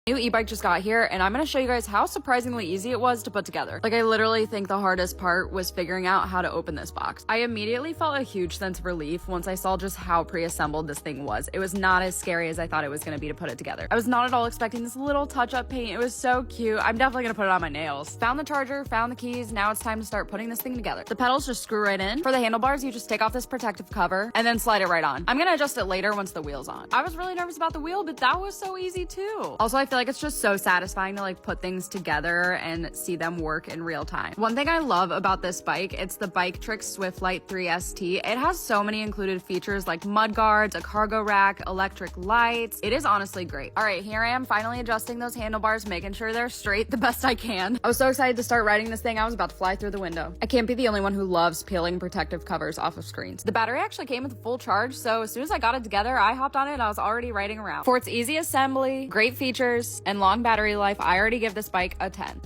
New e-bike just got here, and I'm going to show you guys how surprisingly easy it was to put together. Like, I literally think the hardest part was figuring out how to open this box. I immediately felt a huge sense of relief once I saw just how pre-assembled this thing was. It was not as scary as I thought it was going to be to put it together. I was not at all expecting this little touch-up paint. It was so cute. I'm definitely going to put it on my nails. Found the charger, found the keys. Now it's time to start putting this thing together. The pedals just screw right in. For the handlebars, you just take off this protective cover and then slide it right on. I'm going to adjust it later once the wheel's on. I was really nervous about the wheel, but that was so easy too. Also, I feel like it's just so satisfying to like put things together and see them work in real time. One thing I love about this bike, it's the Biktrix Swift Lite 3 ST. It has so many included features like mud guards, a cargo rack, electric lights. It is honestly great. All right, here I am finally adjusting those handlebars, making sure they're straight the best I can. I was so excited to start riding this thing, I was about to fly through the window. I can't be the only one who loves peeling protective covers off of screens. The battery actually came with a full charge, so as soon as I got it together, I hopped on it and I was already riding around. For its easy assembly, great features, and long battery life, I already give this bike a 10.